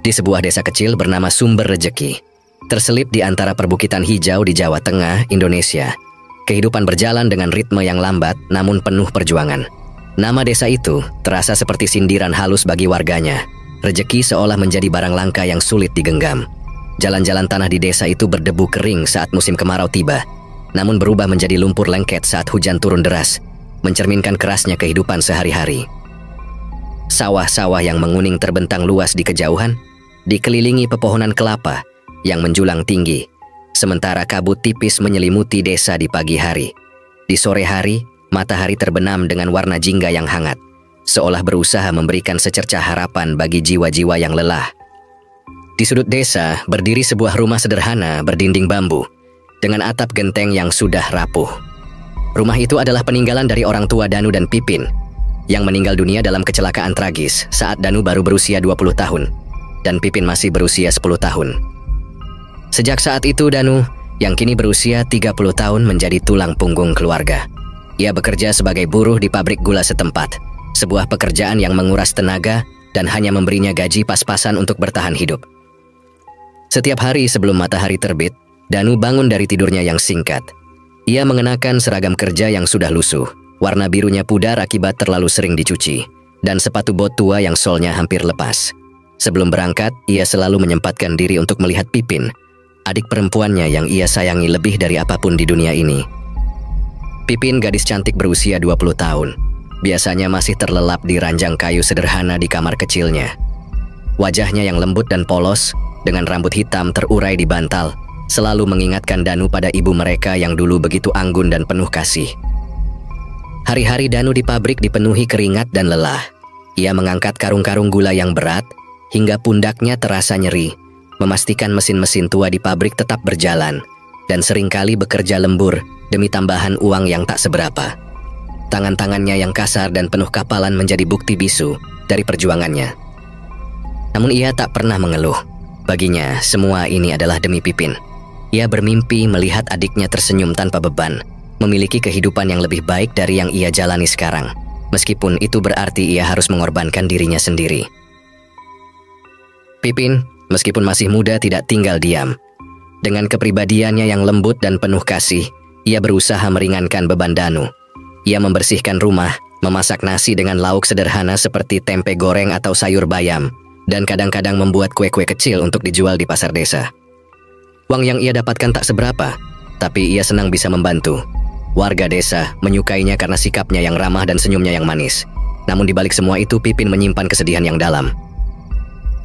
di sebuah desa kecil bernama Sumber Rejeki. Terselip di antara perbukitan hijau di Jawa Tengah, Indonesia. Kehidupan berjalan dengan ritme yang lambat namun penuh perjuangan. Nama desa itu terasa seperti sindiran halus bagi warganya. Rejeki seolah menjadi barang langka yang sulit digenggam. Jalan-jalan tanah di desa itu berdebu kering saat musim kemarau tiba, namun berubah menjadi lumpur lengket saat hujan turun deras, mencerminkan kerasnya kehidupan sehari-hari. Sawah-sawah yang menguning terbentang luas di kejauhan, dikelilingi pepohonan kelapa yang menjulang tinggi, sementara kabut tipis menyelimuti desa di pagi hari. Di sore hari, matahari terbenam dengan warna jingga yang hangat, seolah berusaha memberikan secercah harapan bagi jiwa-jiwa yang lelah. Di sudut desa berdiri sebuah rumah sederhana berdinding bambu, dengan atap genteng yang sudah rapuh. Rumah itu adalah peninggalan dari orang tua Danu dan Pipin, yang meninggal dunia dalam kecelakaan tragis saat Danu baru berusia 20 tahun, dan Pipin masih berusia 10 tahun. Sejak saat itu Danu, yang kini berusia 30 tahun menjadi tulang punggung keluarga. Ia bekerja sebagai buruh di pabrik gula setempat, sebuah pekerjaan yang menguras tenaga dan hanya memberinya gaji pas-pasan untuk bertahan hidup. Setiap hari sebelum matahari terbit, Danu bangun dari tidurnya yang singkat. Ia mengenakan seragam kerja yang sudah lusuh, warna birunya pudar akibat terlalu sering dicuci, dan sepatu bot tua yang solnya hampir lepas. Sebelum berangkat, ia selalu menyempatkan diri untuk melihat Pipin, adik perempuannya yang ia sayangi lebih dari apapun di dunia ini. Pipin gadis cantik berusia 20 tahun. Biasanya masih terlelap di ranjang kayu sederhana di kamar kecilnya. Wajahnya yang lembut dan polos, dengan rambut hitam terurai di bantal, selalu mengingatkan Danu pada ibu mereka yang dulu begitu anggun dan penuh kasih. Hari-hari Danu di pabrik dipenuhi keringat dan lelah. Ia mengangkat karung-karung gula yang berat, hingga pundaknya terasa nyeri, memastikan mesin-mesin tua di pabrik tetap berjalan, dan seringkali bekerja lembur demi tambahan uang yang tak seberapa. Tangan-tangannya yang kasar dan penuh kapalan menjadi bukti bisu dari perjuangannya. Namun ia tak pernah mengeluh. Baginya, semua ini adalah demi Pipin. Ia bermimpi melihat adiknya tersenyum tanpa beban, memiliki kehidupan yang lebih baik dari yang ia jalani sekarang, meskipun itu berarti ia harus mengorbankan dirinya sendiri. Pipin, meskipun masih muda, tidak tinggal diam. Dengan kepribadiannya yang lembut dan penuh kasih, ia berusaha meringankan beban Danu. Ia membersihkan rumah, memasak nasi dengan lauk sederhana seperti tempe goreng atau sayur bayam, dan kadang-kadang membuat kue-kue kecil untuk dijual di pasar desa. Uang yang ia dapatkan tak seberapa, tapi ia senang bisa membantu. Warga desa menyukainya karena sikapnya yang ramah dan senyumnya yang manis. Namun di balik semua itu, Pipin menyimpan kesedihan yang dalam.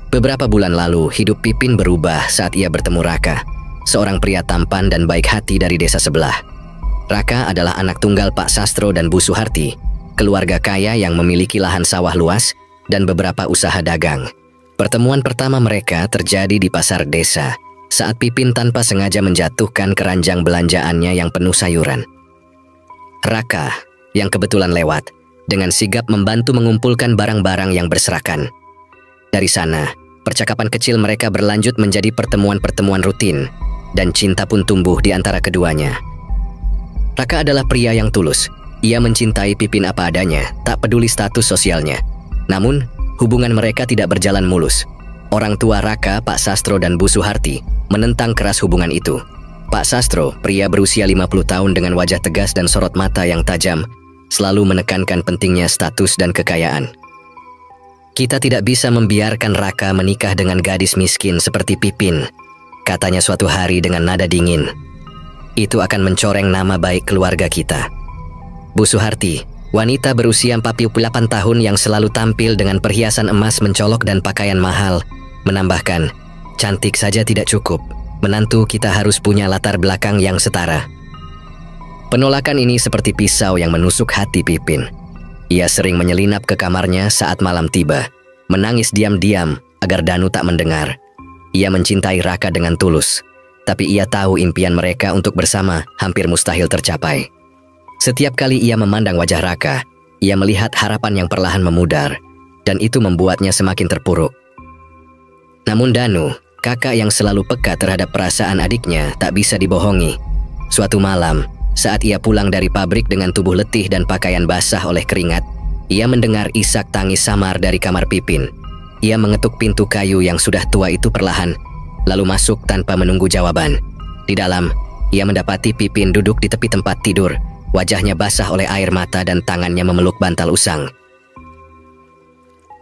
Beberapa bulan lalu, hidup Pipin berubah saat ia bertemu Raka, seorang pria tampan dan baik hati dari desa sebelah. Raka adalah anak tunggal Pak Sastro dan Bu Suharti, keluarga kaya yang memiliki lahan sawah luas dan beberapa usaha dagang. Pertemuan pertama mereka terjadi di pasar desa, saat Pipin tanpa sengaja menjatuhkan keranjang belanjaannya yang penuh sayuran. Raka, yang kebetulan lewat, dengan sigap membantu mengumpulkan barang-barang yang berserakan. Dari sana, percakapan kecil mereka berlanjut menjadi pertemuan-pertemuan rutin, dan cinta pun tumbuh di antara keduanya. Raka adalah pria yang tulus. Ia mencintai Pipin apa adanya, tak peduli status sosialnya. Namun, hubungan mereka tidak berjalan mulus. Orang tua Raka, Pak Sastro dan Bu Suharti, menentang keras hubungan itu. Pak Sastro, pria berusia 50 tahun dengan wajah tegas dan sorot mata yang tajam, selalu menekankan pentingnya status dan kekayaan. Kita tidak bisa membiarkan Raka menikah dengan gadis miskin seperti Pipin, katanya suatu hari dengan nada dingin. Itu akan mencoreng nama baik keluarga kita. Bu Suharti, wanita berusia 48 tahun yang selalu tampil dengan perhiasan emas mencolok dan pakaian mahal, menambahkan, cantik saja tidak cukup, menantu kita harus punya latar belakang yang setara. Penolakan ini seperti pisau yang menusuk hati Pipin. Ia sering menyelinap ke kamarnya saat malam tiba, menangis diam-diam agar Danu tak mendengar. Ia mencintai Raka dengan tulus, tapi ia tahu impian mereka untuk bersama hampir mustahil tercapai. Setiap kali ia memandang wajah Raka, ia melihat harapan yang perlahan memudar, dan itu membuatnya semakin terpuruk. Namun Danu, kakak yang selalu peka terhadap perasaan adiknya, tak bisa dibohongi. Suatu malam, saat ia pulang dari pabrik dengan tubuh letih dan pakaian basah oleh keringat, ia mendengar isak tangis samar dari kamar Pipin. Ia mengetuk pintu kayu yang sudah tua itu perlahan, lalu masuk tanpa menunggu jawaban. Di dalam, ia mendapati Pipin duduk di tepi tempat tidur, wajahnya basah oleh air mata dan tangannya memeluk bantal usang.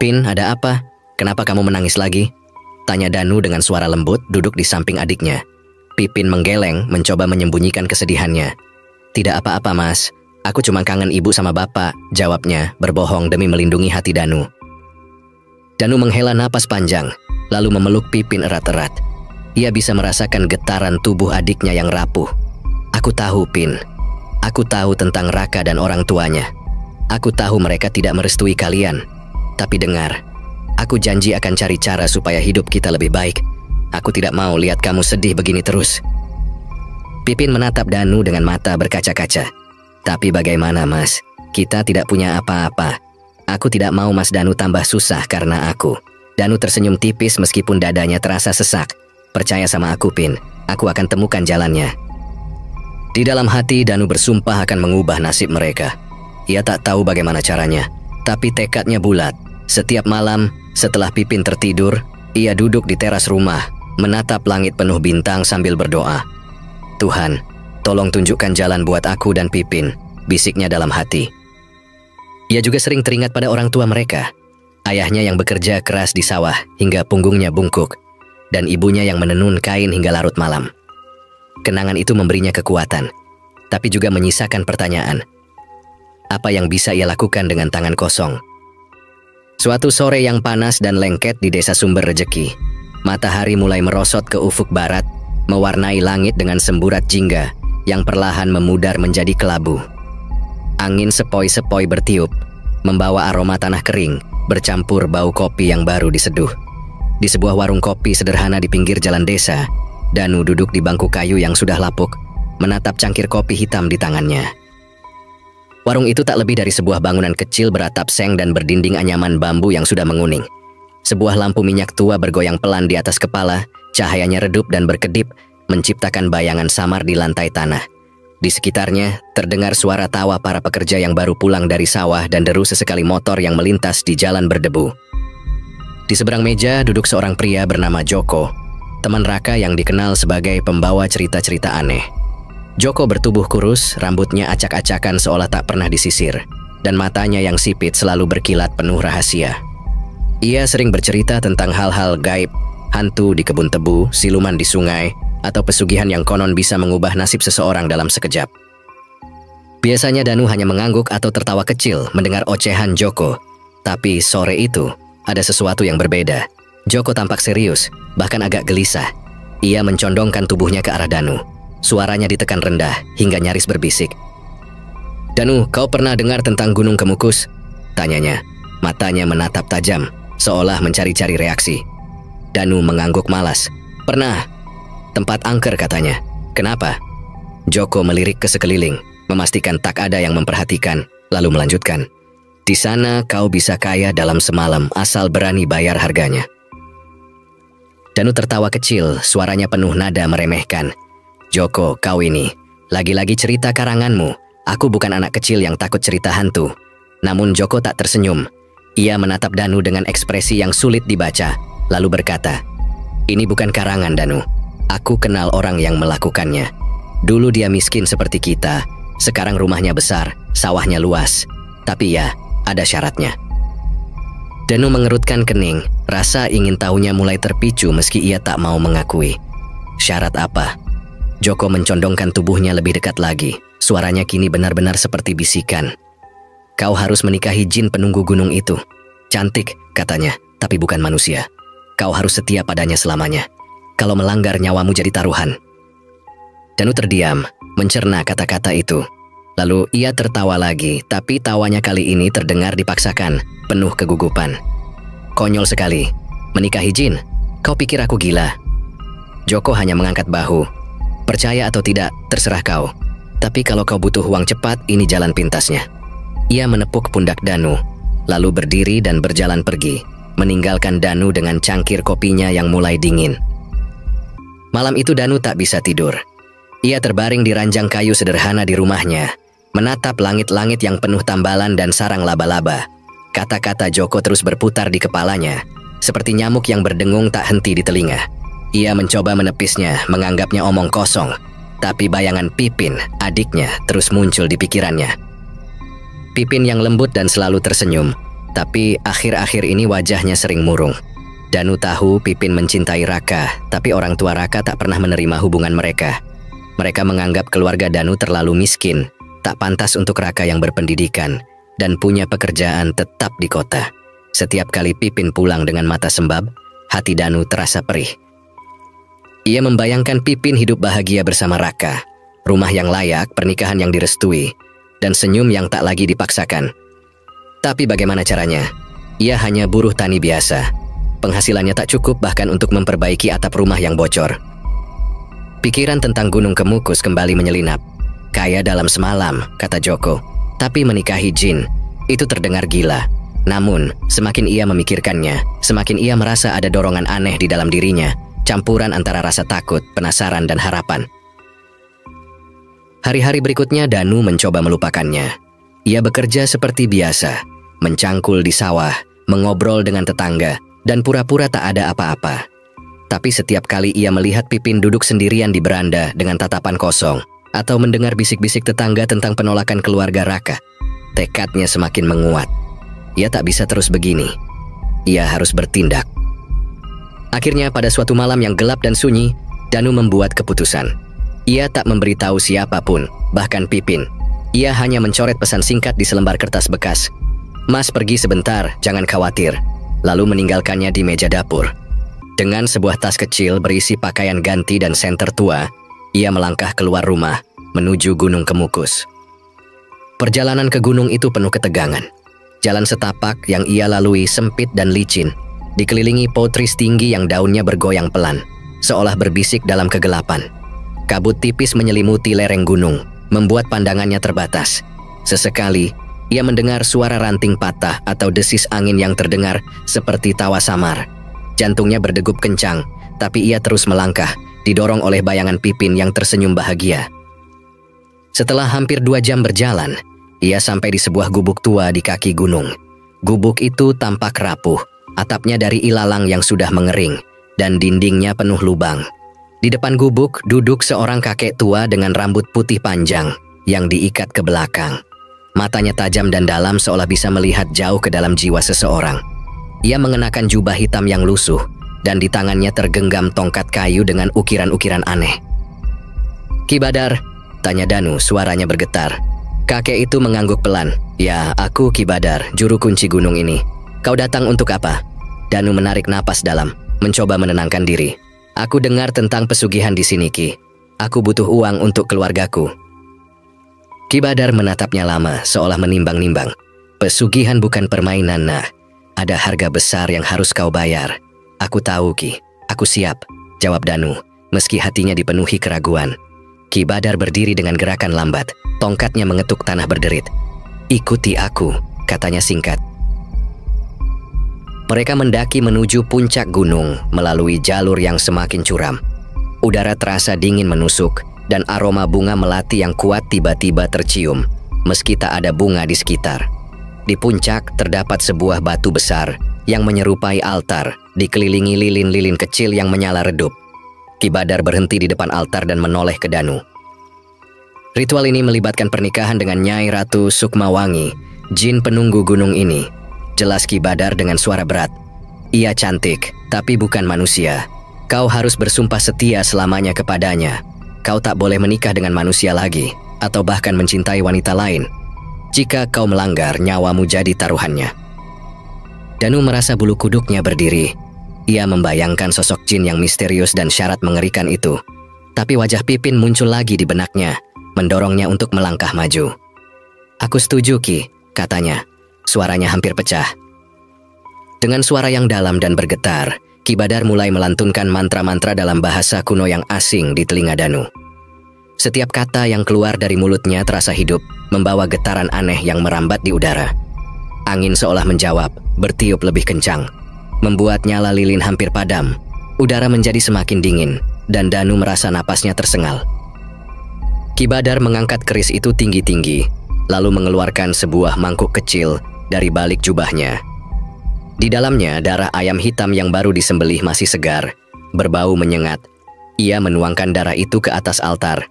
"Pin, ada apa? Kenapa kamu menangis lagi?" tanya Danu dengan suara lembut duduk di samping adiknya. Pipin menggeleng mencoba menyembunyikan kesedihannya. "Tidak apa-apa, Mas. Aku cuma kangen ibu sama bapak," jawabnya, berbohong demi melindungi hati Danu. Danu menghela napas panjang, lalu memeluk Pipin erat-erat. Ia bisa merasakan getaran tubuh adiknya yang rapuh. "Aku tahu, Pin. Aku tahu tentang Raka dan orang tuanya. Aku tahu mereka tidak merestui kalian. Tapi dengar, aku janji akan cari cara supaya hidup kita lebih baik. Aku tidak mau lihat kamu sedih begini terus." Pipin menatap Danu dengan mata berkaca-kaca. "Tapi bagaimana, Mas? Kita tidak punya apa-apa. Aku tidak mau Mas Danu tambah susah karena aku." Danu tersenyum tipis meskipun dadanya terasa sesak. "Percaya sama aku, Pin. Aku akan temukan jalannya." Di dalam hati, Danu bersumpah akan mengubah nasib mereka. Ia tak tahu bagaimana caranya, tapi tekadnya bulat. Setiap malam, setelah Pipin tertidur, ia duduk di teras rumah, menatap langit penuh bintang sambil berdoa. "Tuhan, tolong tunjukkan jalan buat aku dan Pipin," bisiknya dalam hati. Ia juga sering teringat pada orang tua mereka. Ayahnya yang bekerja keras di sawah hingga punggungnya bungkuk, dan ibunya yang menenun kain hingga larut malam. Kenangan itu memberinya kekuatan, tapi juga menyisakan pertanyaan. Apa yang bisa ia lakukan dengan tangan kosong? Suatu sore yang panas dan lengket di desa Sumber Rejeki, matahari mulai merosot ke ufuk barat, mewarnai langit dengan semburat jingga yang perlahan memudar menjadi kelabu. Angin sepoi-sepoi bertiup, membawa aroma tanah kering, bercampur bau kopi yang baru diseduh. Di sebuah warung kopi sederhana di pinggir jalan desa, Danu duduk di bangku kayu yang sudah lapuk, menatap cangkir kopi hitam di tangannya. Warung itu tak lebih dari sebuah bangunan kecil beratap seng dan berdinding anyaman bambu yang sudah menguning. Sebuah lampu minyak tua bergoyang pelan di atas kepala, cahayanya redup dan berkedip, menciptakan bayangan samar di lantai tanah. Di sekitarnya, terdengar suara tawa para pekerja yang baru pulang dari sawah dan deru sesekali motor yang melintas di jalan berdebu. Di seberang meja duduk seorang pria bernama Joko, teman Raka yang dikenal sebagai pembawa cerita-cerita aneh. Joko bertubuh kurus, rambutnya acak-acakan seolah tak pernah disisir, dan matanya yang sipit selalu berkilat penuh rahasia. Ia sering bercerita tentang hal-hal gaib, hantu di kebun tebu, siluman di sungai, atau pesugihan yang konon bisa mengubah nasib seseorang dalam sekejap. Biasanya Danu hanya mengangguk atau tertawa kecil mendengar ocehan Joko. Tapi sore itu, ada sesuatu yang berbeda. Joko tampak serius, bahkan agak gelisah. Ia mencondongkan tubuhnya ke arah Danu. Suaranya ditekan rendah hingga nyaris berbisik. "Danu, kau pernah dengar tentang Gunung Kemukus?" tanyanya. Matanya menatap tajam, seolah mencari-cari reaksi. Danu mengangguk malas. "Pernah. Tempat angker," katanya. "Kenapa?" Joko melirik ke sekeliling, memastikan tak ada yang memperhatikan, lalu melanjutkan. "Di sana kau bisa kaya dalam semalam asal berani bayar harganya." Danu tertawa kecil, suaranya penuh nada meremehkan. "Joko, kau ini, lagi-lagi cerita karanganmu. Aku bukan anak kecil yang takut cerita hantu." Namun Joko tak tersenyum. Ia menatap Danu dengan ekspresi yang sulit dibaca, lalu berkata, "Ini bukan karangan, Danu. Aku kenal orang yang melakukannya. Dulu dia miskin seperti kita, sekarang rumahnya besar, sawahnya luas. Tapi ya, ada syaratnya." Danu mengerutkan kening, rasa ingin tahunya mulai terpicu meski ia tak mau mengakui. "Syarat apa?" Joko mencondongkan tubuhnya lebih dekat lagi, suaranya kini benar-benar seperti bisikan. "Kau harus menikahi jin penunggu gunung itu. Cantik," katanya, "tapi bukan manusia. Kau harus setia padanya selamanya. Kalau melanggar nyawamu jadi taruhan." Danu terdiam, mencerna kata-kata itu. Lalu ia tertawa lagi, tapi tawanya kali ini terdengar dipaksakan, penuh kegugupan. "Konyol sekali. Menikahi jin? Kau pikir aku gila?" Joko hanya mengangkat bahu. "Percaya atau tidak, terserah kau. Tapi kalau kau butuh uang cepat, ini jalan pintasnya." Ia menepuk pundak Danu, lalu berdiri dan berjalan pergi, meninggalkan Danu dengan cangkir kopinya yang mulai dingin. Malam itu Danu tak bisa tidur. Ia terbaring di ranjang kayu sederhana di rumahnya, menatap langit-langit yang penuh tambalan dan sarang laba-laba. Kata-kata Joko terus berputar di kepalanya. seperti nyamuk yang berdengung tak henti di telinga. Ia mencoba menepisnya, menganggapnya omong kosong. Tapi bayangan Pipin, adiknya, terus muncul di pikirannya. Pipin yang lembut dan selalu tersenyum, tapi akhir-akhir ini wajahnya sering murung. Danu tahu Pipin mencintai Raka, tapi orang tua Raka tak pernah menerima hubungan mereka. Mereka menganggap keluarga Danu terlalu miskin, tak pantas untuk Raka yang berpendidikan, dan punya pekerjaan tetap di kota. Setiap kali Pipin pulang dengan mata sembab, hati Danu terasa perih. Ia membayangkan Pipin hidup bahagia bersama Raka, rumah yang layak, pernikahan yang direstui, dan senyum yang tak lagi dipaksakan. Tapi bagaimana caranya? Ia hanya buruh tani biasa. Penghasilannya tak cukup bahkan untuk memperbaiki atap rumah yang bocor. Pikiran tentang Gunung Kemukus kembali menyelinap. Kaya dalam semalam, kata Joko, tapi menikahi jin, itu terdengar gila. Namun, semakin ia memikirkannya, semakin ia merasa ada dorongan aneh di dalam dirinya, campuran antara rasa takut, penasaran, dan harapan. Hari-hari berikutnya Danu mencoba melupakannya. Ia bekerja seperti biasa, mencangkul di sawah, mengobrol dengan tetangga, dan pura-pura tak ada apa-apa. Tapi setiap kali ia melihat Pipin duduk sendirian di beranda dengan tatapan kosong, atau mendengar bisik-bisik tetangga tentang penolakan keluarga Raka, tekadnya semakin menguat. Ia tak bisa terus begini. Ia harus bertindak. Akhirnya pada suatu malam yang gelap dan sunyi, Danu membuat keputusan. Ia tak memberitahu siapapun, bahkan Pipin. Ia hanya mencoret pesan singkat di selembar kertas bekas. "Mas pergi sebentar, jangan khawatir." Lalu meninggalkannya di meja dapur. Dengan sebuah tas kecil berisi pakaian ganti dan senter tua, ia melangkah keluar rumah, menuju Gunung Kemukus. Perjalanan ke gunung itu penuh ketegangan. Jalan setapak yang ia lalui sempit dan licin, dikelilingi pohon tinggi yang daunnya bergoyang pelan, seolah berbisik dalam kegelapan. Kabut tipis menyelimuti lereng gunung, membuat pandangannya terbatas. Sesekali, ia mendengar suara ranting patah atau desis angin yang terdengar seperti tawa samar. Jantungnya berdegup kencang, tapi ia terus melangkah, didorong oleh bayangan Pipin yang tersenyum bahagia. Setelah hampir 2 jam berjalan, ia sampai di sebuah gubuk tua di kaki gunung. Gubuk itu tampak rapuh, atapnya dari ilalang yang sudah mengering, dan dindingnya penuh lubang. Di depan gubuk duduk seorang kakek tua dengan rambut putih panjang yang diikat ke belakang. Matanya tajam dan dalam seolah bisa melihat jauh ke dalam jiwa seseorang. Ia mengenakan jubah hitam yang lusuh, dan di tangannya tergenggam tongkat kayu dengan ukiran-ukiran aneh. "Ki Badar?" tanya Danu, suaranya bergetar. Kakek itu mengangguk pelan. "Ya, aku Ki Badar, juru kunci gunung ini. Kau datang untuk apa?" Danu menarik napas dalam, mencoba menenangkan diri. "Aku dengar tentang pesugihan di sini, Ki. Aku butuh uang untuk keluargaku." Ki Badar menatapnya lama, seolah menimbang-nimbang. "Pesugihan bukan permainan, nah. Ada harga besar yang harus kau bayar." "Aku tahu, Ki. Aku siap," jawab Danu, meski hatinya dipenuhi keraguan. Ki Badar berdiri dengan gerakan lambat, tongkatnya mengetuk tanah berderit. "Ikuti aku," katanya singkat. Mereka mendaki menuju puncak gunung melalui jalur yang semakin curam. Udara terasa dingin menusuk, dan aroma bunga melati yang kuat tiba-tiba tercium, meski tak ada bunga di sekitar. Di puncak terdapat sebuah batu besar yang menyerupai altar, dikelilingi lilin-lilin kecil yang menyala redup. Ki Badar berhenti di depan altar dan menoleh ke Danu. Ritual ini melibatkan pernikahan dengan Nyai Ratu Sukmawangi, jin penunggu gunung ini. Jelas Ki Badar dengan suara berat. "Ia cantik, tapi bukan manusia. Kau harus bersumpah setia selamanya kepadanya. Kau tak boleh menikah dengan manusia lagi, atau bahkan mencintai wanita lain. Jika kau melanggar, nyawamu jadi taruhannya." Danu merasa bulu kuduknya berdiri. Ia membayangkan sosok jin yang misterius dan syarat mengerikan itu. Tapi wajah Pipin muncul lagi di benaknya, mendorongnya untuk melangkah maju. "Aku setuju, Ki," katanya. Suaranya hampir pecah. Dengan suara yang dalam dan bergetar, Ki Badar mulai melantunkan mantra-mantra dalam bahasa kuno yang asing di telinga Danu. Setiap kata yang keluar dari mulutnya terasa hidup, membawa getaran aneh yang merambat di udara. Angin seolah menjawab, bertiup lebih kencang, membuat nyala lilin hampir padam. Udara menjadi semakin dingin, dan Danu merasa napasnya tersengal. Ki Badar mengangkat keris itu tinggi-tinggi, lalu mengeluarkan sebuah mangkuk kecil dari balik jubahnya. Di dalamnya darah ayam hitam yang baru disembelih masih segar, berbau menyengat. Ia menuangkan darah itu ke atas altar,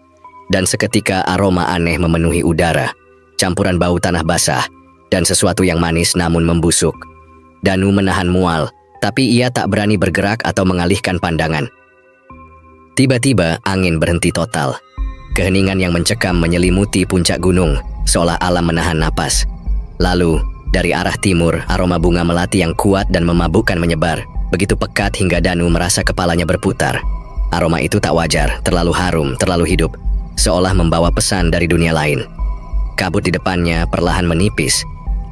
dan seketika aroma aneh memenuhi udara, campuran bau tanah basah, dan sesuatu yang manis namun membusuk. Danu menahan mual, tapi ia tak berani bergerak atau mengalihkan pandangan. Tiba-tiba angin berhenti total. Keheningan yang mencekam menyelimuti puncak gunung, seolah alam menahan napas. Lalu, dari arah timur, aroma bunga melati yang kuat dan memabukkan menyebar, begitu pekat hingga Danu merasa kepalanya berputar. Aroma itu tak wajar, terlalu harum, terlalu hidup, seolah membawa pesan dari dunia lain. Kabut di depannya perlahan menipis,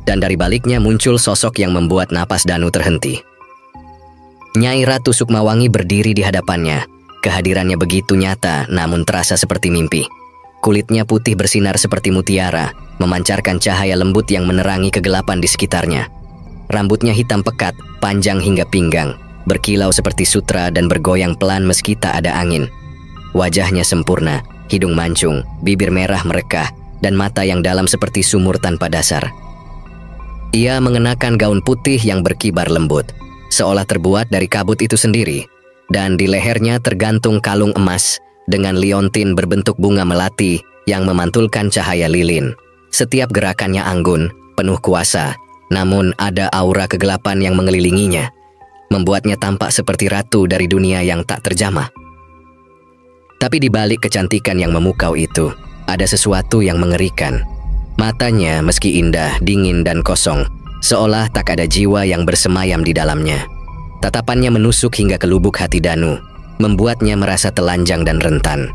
dan dari baliknya muncul sosok yang membuat napas Danu terhenti. Nyai Ratu Sukmawangi berdiri di hadapannya. Kehadirannya begitu nyata, namun terasa seperti mimpi. Kulitnya putih bersinar seperti mutiara, memancarkan cahaya lembut yang menerangi kegelapan di sekitarnya. Rambutnya hitam pekat, panjang hingga pinggang, berkilau seperti sutra dan bergoyang pelan meski tak ada angin. Wajahnya sempurna, hidung mancung, bibir merah merekah, dan mata yang dalam seperti sumur tanpa dasar. Ia mengenakan gaun putih yang berkibar lembut, seolah terbuat dari kabut itu sendiri, dan di lehernya tergantung kalung emas dengan liontin berbentuk bunga melati yang memantulkan cahaya lilin. Setiap gerakannya anggun, penuh kuasa, namun ada aura kegelapan yang mengelilinginya, membuatnya tampak seperti ratu dari dunia yang tak terjamah. Tapi di balik kecantikan yang memukau itu, ada sesuatu yang mengerikan. Matanya meski indah, dingin dan kosong, seolah tak ada jiwa yang bersemayam di dalamnya. Tatapannya menusuk hingga ke lubuk hati Danu, membuatnya merasa telanjang dan rentan.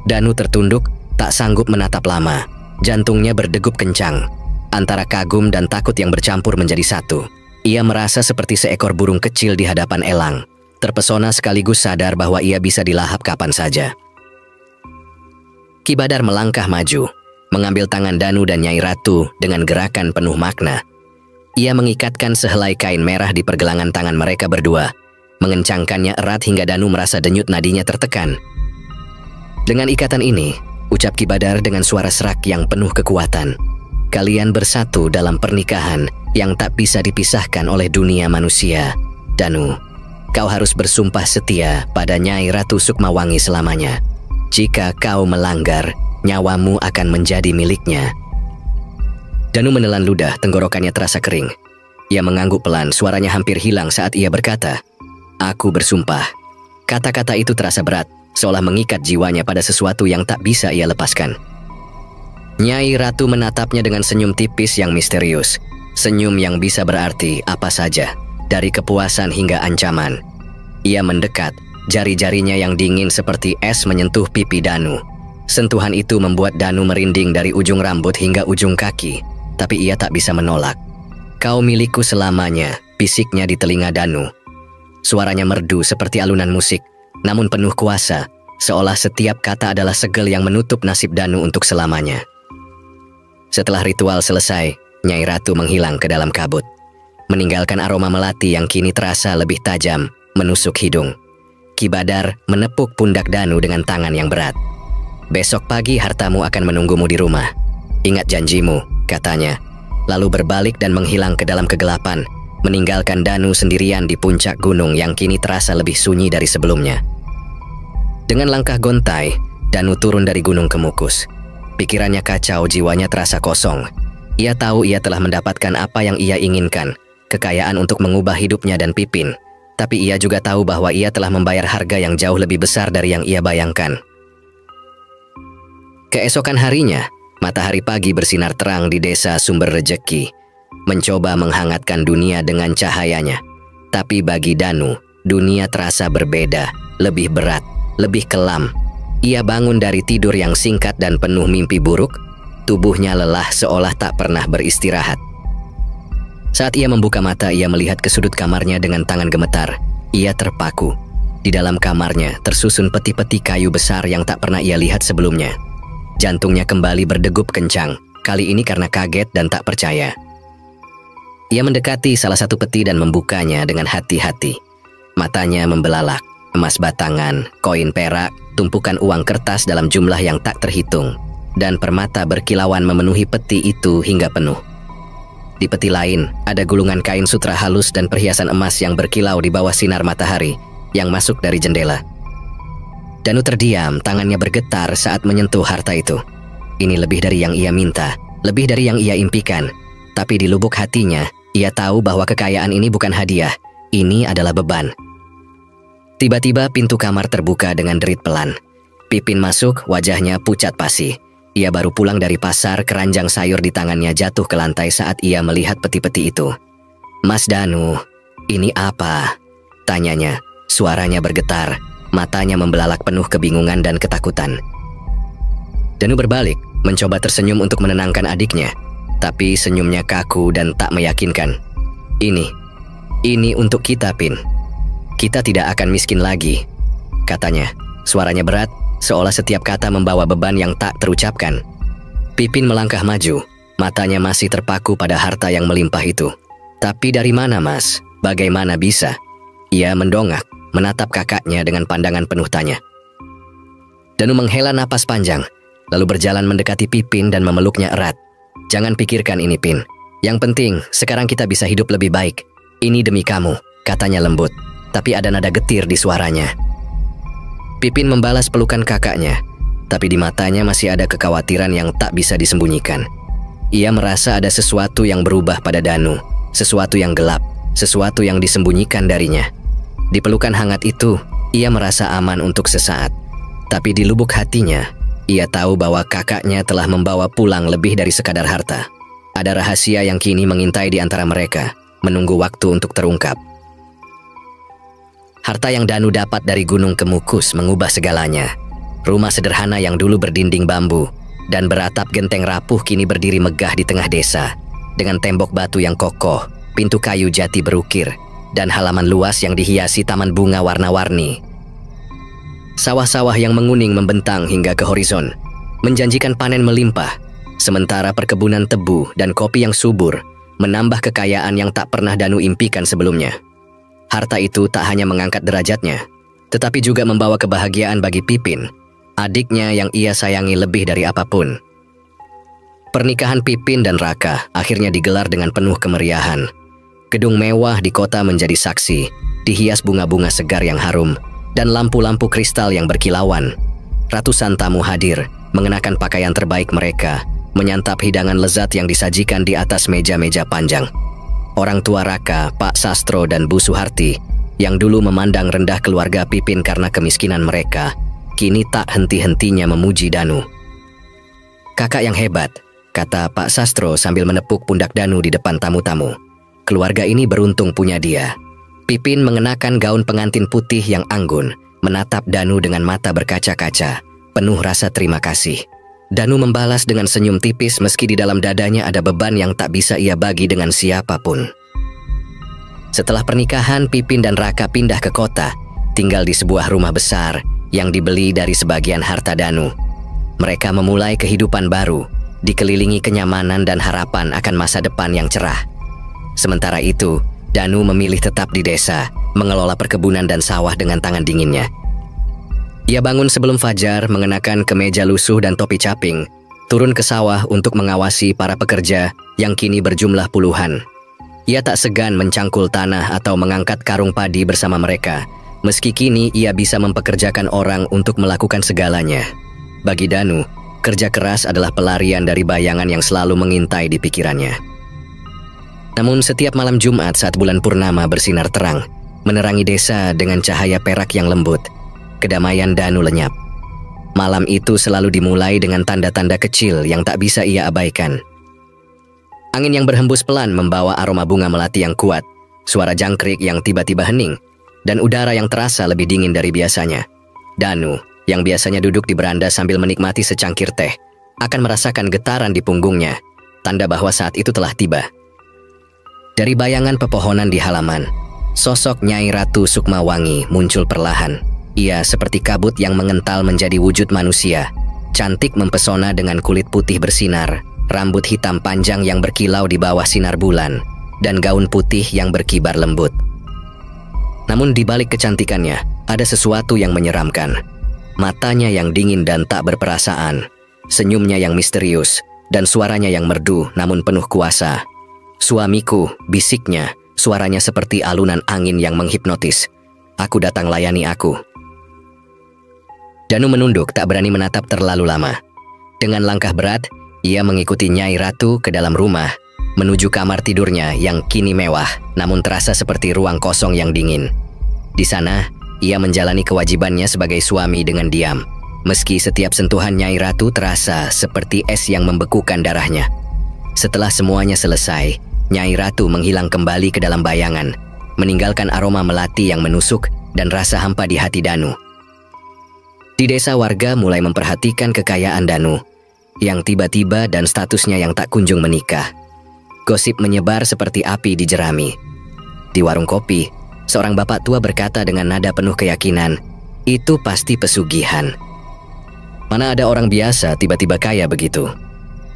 Danu tertunduk, tak sanggup menatap lama. Jantungnya berdegup kencang, antara kagum dan takut yang bercampur menjadi satu. Ia merasa seperti seekor burung kecil di hadapan elang, terpesona sekaligus sadar bahwa ia bisa dilahap kapan saja. Ki Badar melangkah maju, mengambil tangan Danu dan Nyai Ratu dengan gerakan penuh makna. Ia mengikatkan sehelai kain merah di pergelangan tangan mereka berdua, mengencangkannya erat hingga Danu merasa denyut nadinya tertekan. Dengan ikatan ini, ucap Ki Badar dengan suara serak yang penuh kekuatan, "Kalian bersatu dalam pernikahan yang tak bisa dipisahkan oleh dunia manusia. Danu, kau harus bersumpah setia pada Nyai Ratu Sukmawangi selamanya. Jika kau melanggar, nyawamu akan menjadi miliknya." Danu menelan ludah, tenggorokannya terasa kering. Ia mengangguk pelan, suaranya hampir hilang saat ia berkata, "Aku bersumpah." Kata-kata itu terasa berat, seolah mengikat jiwanya pada sesuatu yang tak bisa ia lepaskan. Nyai Ratu menatapnya dengan senyum tipis yang misterius. Senyum yang bisa berarti apa saja, dari kepuasan hingga ancaman. Ia mendekat, jari-jarinya yang dingin seperti es menyentuh pipi Danu. Sentuhan itu membuat Danu merinding dari ujung rambut hingga ujung kaki, tapi ia tak bisa menolak. "Kau milikku selamanya," bisiknya di telinga Danu. Suaranya merdu seperti alunan musik, namun penuh kuasa, seolah setiap kata adalah segel yang menutup nasib Danu untuk selamanya. Setelah ritual selesai, Nyai Ratu menghilang ke dalam kabut, meninggalkan aroma melati yang kini terasa lebih tajam, menusuk hidung. Ki Badar menepuk pundak Danu dengan tangan yang berat. "Besok pagi hartamu akan menunggumu di rumah. Ingat janjimu," katanya, lalu berbalik dan menghilang ke dalam kegelapan, meninggalkan Danu sendirian di puncak gunung yang kini terasa lebih sunyi dari sebelumnya. Dengan langkah gontai, Danu turun dari gunung Kemukus. Pikirannya kacau, jiwanya terasa kosong. Ia tahu ia telah mendapatkan apa yang ia inginkan, kekayaan untuk mengubah hidupnya dan Pipin. Tapi ia juga tahu bahwa ia telah membayar harga yang jauh lebih besar dari yang ia bayangkan. Keesokan harinya, matahari pagi bersinar terang di desa Sumber Rejeki, mencoba menghangatkan dunia dengan cahayanya. Tapi bagi Danu, dunia terasa berbeda, lebih berat, lebih kelam. Ia bangun dari tidur yang singkat dan penuh mimpi buruk, tubuhnya lelah seolah tak pernah beristirahat. Saat ia membuka mata, ia melihat ke sudut kamarnya dengan tangan gemetar. Ia terpaku. Di dalam kamarnya tersusun peti-peti kayu besar yang tak pernah ia lihat sebelumnya. Jantungnya kembali berdegup kencang, kali ini karena kaget dan tak percaya. Ia mendekati salah satu peti dan membukanya dengan hati-hati. Matanya membelalak, emas batangan, koin perak, tumpukan uang kertas dalam jumlah yang tak terhitung, dan permata berkilauan memenuhi peti itu hingga penuh. Di peti lain, ada gulungan kain sutra halus dan perhiasan emas yang berkilau di bawah sinar matahari yang masuk dari jendela. Danu terdiam, tangannya bergetar saat menyentuh harta itu. Ini lebih dari yang ia minta, lebih dari yang ia impikan. Tapi di lubuk hatinya, ia tahu bahwa kekayaan ini bukan hadiah, ini adalah beban. Tiba-tiba pintu kamar terbuka dengan derit pelan. Pipin masuk, wajahnya pucat pasi. Ia baru pulang dari pasar, keranjang sayur di tangannya jatuh ke lantai saat ia melihat peti-peti itu. "Mas Danu, ini apa?" tanyanya. Suaranya bergetar, matanya membelalak penuh kebingungan dan ketakutan. Danu berbalik, mencoba tersenyum untuk menenangkan adiknya. Tapi senyumnya kaku dan tak meyakinkan. Ini untuk kita, Pin. Kita tidak akan miskin lagi," katanya. Suaranya berat, seolah setiap kata membawa beban yang tak terucapkan. Pipin melangkah maju, matanya masih terpaku pada harta yang melimpah itu. "Tapi dari mana, Mas? Bagaimana bisa?" Ia mendongak, menatap kakaknya dengan pandangan penuh tanya. Danu menghela napas panjang, lalu berjalan mendekati Pipin dan memeluknya erat. "Jangan pikirkan ini, Pin. Yang penting, sekarang kita bisa hidup lebih baik. Ini demi kamu," katanya lembut, tapi ada nada getir di suaranya. Pipin membalas pelukan kakaknya, tapi di matanya masih ada kekhawatiran yang tak bisa disembunyikan. Ia merasa ada sesuatu yang berubah pada Danu, sesuatu yang gelap, sesuatu yang disembunyikan darinya. Di pelukan hangat itu, ia merasa aman untuk sesaat. Tapi di lubuk hatinya, ia tahu bahwa kakaknya telah membawa pulang lebih dari sekadar harta. Ada rahasia yang kini mengintai di antara mereka, menunggu waktu untuk terungkap. Harta yang Danu dapat dari Gunung Kemukus mengubah segalanya. Rumah sederhana yang dulu berdinding bambu dan beratap genteng rapuh kini berdiri megah di tengah desa, dengan tembok batu yang kokoh, pintu kayu jati berukir, dan halaman luas yang dihiasi taman bunga warna-warni. Sawah-sawah yang menguning membentang hingga ke horizon, menjanjikan panen melimpah, sementara perkebunan tebu dan kopi yang subur menambah kekayaan yang tak pernah Danu impikan sebelumnya. Harta itu tak hanya mengangkat derajatnya, tetapi juga membawa kebahagiaan bagi Pipin, adiknya yang ia sayangi lebih dari apapun. Pernikahan Pipin dan Raka akhirnya digelar dengan penuh kemeriahan. Gedung mewah di kota menjadi saksi, dihias bunga-bunga segar yang harum, dan lampu-lampu kristal yang berkilauan. Ratusan tamu hadir, mengenakan pakaian terbaik mereka, menyantap hidangan lezat yang disajikan di atas meja-meja panjang. Orang tua Raka, Pak Sastro dan Bu Suharti, yang dulu memandang rendah keluarga Pipin karena kemiskinan mereka, kini tak henti-hentinya memuji Danu. "Kakak yang hebat," kata Pak Sastro sambil menepuk pundak Danu di depan tamu-tamu. "Keluarga ini beruntung punya dia." Pipin mengenakan gaun pengantin putih yang anggun, menatap Danu dengan mata berkaca-kaca, penuh rasa terima kasih. Danu membalas dengan senyum tipis meski di dalam dadanya ada beban yang tak bisa ia bagi dengan siapapun. Setelah pernikahan, Pipin dan Raka pindah ke kota, tinggal di sebuah rumah besar yang dibeli dari sebagian harta Danu. Mereka memulai kehidupan baru, dikelilingi kenyamanan dan harapan akan masa depan yang cerah. Sementara itu, Danu memilih tetap di desa, mengelola perkebunan dan sawah dengan tangan dinginnya. Ia bangun sebelum fajar, mengenakan kemeja lusuh dan topi caping, turun ke sawah untuk mengawasi para pekerja yang kini berjumlah puluhan. Ia tak segan mencangkul tanah atau mengangkat karung padi bersama mereka, meski kini ia bisa mempekerjakan orang untuk melakukan segalanya. Bagi Danu, kerja keras adalah pelarian dari bayangan yang selalu mengintai di pikirannya. Namun setiap malam Jumat saat bulan purnama bersinar terang, menerangi desa dengan cahaya perak yang lembut, kedamaian Danu lenyap. Malam itu selalu dimulai dengan tanda-tanda kecil yang tak bisa ia abaikan. Angin yang berhembus pelan membawa aroma bunga melati yang kuat, suara jangkrik yang tiba-tiba hening, dan udara yang terasa lebih dingin dari biasanya. Danu, yang biasanya duduk di beranda sambil menikmati secangkir teh, akan merasakan getaran di punggungnya, tanda bahwa saat itu telah tiba. Dari bayangan pepohonan di halaman, sosok Nyai Ratu Sukmawangi muncul perlahan. Ia seperti kabut yang mengental menjadi wujud manusia, cantik mempesona dengan kulit putih bersinar, rambut hitam panjang yang berkilau di bawah sinar bulan, dan gaun putih yang berkibar lembut. Namun di balik kecantikannya, ada sesuatu yang menyeramkan. Matanya yang dingin dan tak berperasaan, senyumnya yang misterius, dan suaranya yang merdu namun penuh kuasa. Suamiku, bisiknya, suaranya seperti alunan angin yang menghipnotis. Aku datang layani aku. Danu menunduk, tak berani menatap terlalu lama. Dengan langkah berat, ia mengikuti Nyai Ratu ke dalam rumah, menuju kamar tidurnya yang kini mewah, namun terasa seperti ruang kosong yang dingin. Di sana, ia menjalani kewajibannya sebagai suami dengan diam, meski setiap sentuhan Nyai Ratu terasa seperti es yang membekukan darahnya. Setelah semuanya selesai, Nyai Ratu menghilang kembali ke dalam bayangan, meninggalkan aroma melati yang menusuk dan rasa hampa di hati Danu. Di desa, warga mulai memperhatikan kekayaan Danu, yang tiba-tiba dan statusnya yang tak kunjung menikah. Gosip menyebar seperti api di jerami. Di warung kopi, seorang bapak tua berkata dengan nada penuh keyakinan, "Itu pasti pesugihan. Mana ada orang biasa tiba-tiba kaya begitu."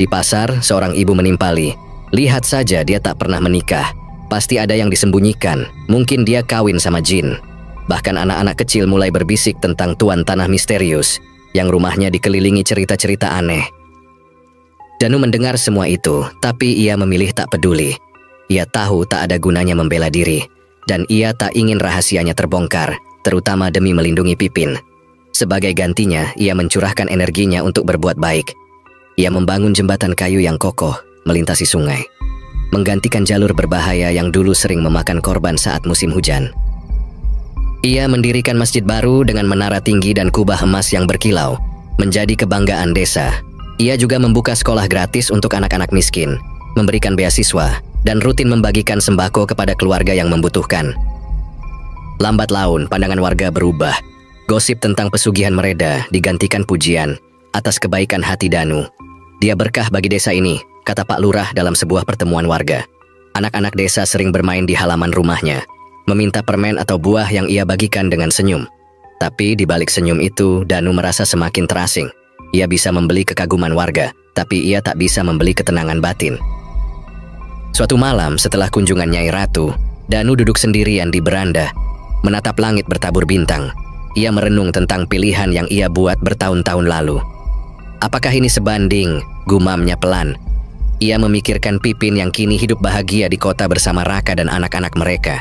Di pasar, seorang ibu menimpali, "Lihat saja, dia tak pernah menikah. Pasti ada yang disembunyikan, mungkin dia kawin sama jin." Bahkan anak-anak kecil mulai berbisik tentang tuan tanah misterius, yang rumahnya dikelilingi cerita-cerita aneh. Danu mendengar semua itu, tapi ia memilih tak peduli. Ia tahu tak ada gunanya membela diri, dan ia tak ingin rahasianya terbongkar, terutama demi melindungi Pipin. Sebagai gantinya, ia mencurahkan energinya untuk berbuat baik. Ia membangun jembatan kayu yang kokoh, melintasi sungai, menggantikan jalur berbahaya yang dulu sering memakan korban saat musim hujan. Ia mendirikan masjid baru dengan menara tinggi dan kubah emas yang berkilau, menjadi kebanggaan desa. Ia juga membuka sekolah gratis untuk anak-anak miskin, memberikan beasiswa, dan rutin membagikan sembako kepada keluarga yang membutuhkan. Lambat laun, pandangan warga berubah. Gosip tentang pesugihan mereda digantikan pujian atas kebaikan hati Danu. "Dia berkah bagi desa ini," kata Pak Lurah dalam sebuah pertemuan warga. Anak-anak desa sering bermain di halaman rumahnya, meminta permen atau buah yang ia bagikan dengan senyum. Tapi di balik senyum itu, Danu merasa semakin terasing. Ia bisa membeli kekaguman warga, tapi ia tak bisa membeli ketenangan batin. Suatu malam setelah kunjungan Nyai Ratu, Danu duduk sendirian di beranda, menatap langit bertabur bintang. Ia merenung tentang pilihan yang ia buat bertahun-tahun lalu. Apakah ini sebanding? Gumamnya pelan. Ia memikirkan Pipin yang kini hidup bahagia di kota bersama Raka dan anak-anak mereka.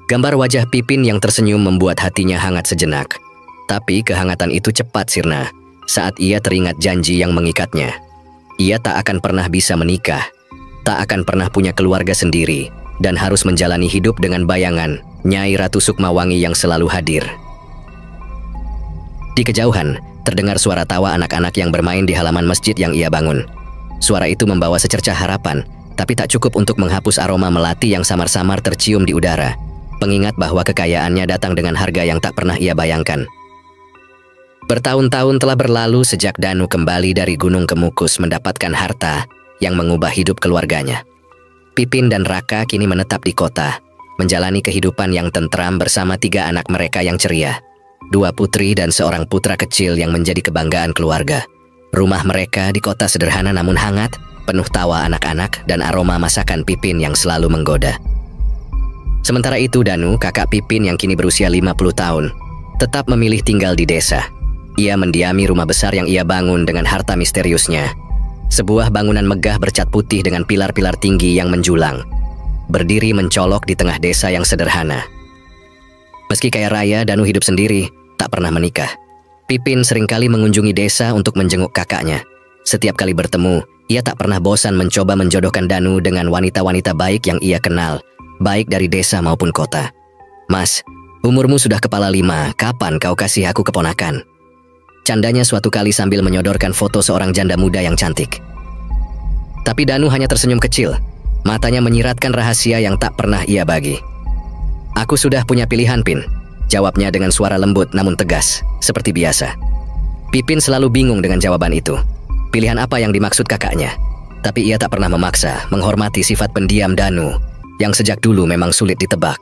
Gambar wajah Pipin yang tersenyum membuat hatinya hangat sejenak. Tapi kehangatan itu cepat sirna saat ia teringat janji yang mengikatnya. Ia tak akan pernah bisa menikah, tak akan pernah punya keluarga sendiri, dan harus menjalani hidup dengan bayangan Nyai Ratu Sukmawangi yang selalu hadir. Di kejauhan, terdengar suara tawa anak-anak yang bermain di halaman masjid yang ia bangun. Suara itu membawa secercah harapan, tapi tak cukup untuk menghapus aroma melati yang samar-samar tercium di udara. Pengingat bahwa kekayaannya datang dengan harga yang tak pernah ia bayangkan. Bertahun-tahun telah berlalu sejak Danu kembali dari Gunung Kemukus mendapatkan harta yang mengubah hidup keluarganya. Pipin dan Raka kini menetap di kota, menjalani kehidupan yang tentram bersama 3 anak mereka yang ceria. 2 putri dan seorang putra kecil yang menjadi kebanggaan keluarga. Rumah mereka di kota sederhana namun hangat, penuh tawa anak-anak dan aroma masakan Pipin yang selalu menggoda. Sementara itu Danu, kakak Pipin yang kini berusia 50 tahun, tetap memilih tinggal di desa. Ia mendiami rumah besar yang ia bangun dengan harta misteriusnya. Sebuah bangunan megah bercat putih dengan pilar-pilar tinggi yang menjulang, berdiri mencolok di tengah desa yang sederhana. Meski kaya raya, Danu hidup sendiri, tak pernah menikah. Pipin seringkali mengunjungi desa untuk menjenguk kakaknya. Setiap kali bertemu, ia tak pernah bosan mencoba menjodohkan Danu dengan wanita-wanita baik yang ia kenal, baik dari desa maupun kota. "Mas, umurmu sudah kepala 5, kapan kau kasih aku keponakan?" Candanya suatu kali sambil menyodorkan foto seorang janda muda yang cantik. Tapi Danu hanya tersenyum kecil, matanya menyiratkan rahasia yang tak pernah ia bagi. "Aku sudah punya pilihan, Pin," jawabnya dengan suara lembut namun tegas, seperti biasa. Pipin selalu bingung dengan jawaban itu. Pilihan apa yang dimaksud kakaknya? Tapi ia tak pernah memaksa, menghormati sifat pendiam Danu, yang sejak dulu memang sulit ditebak.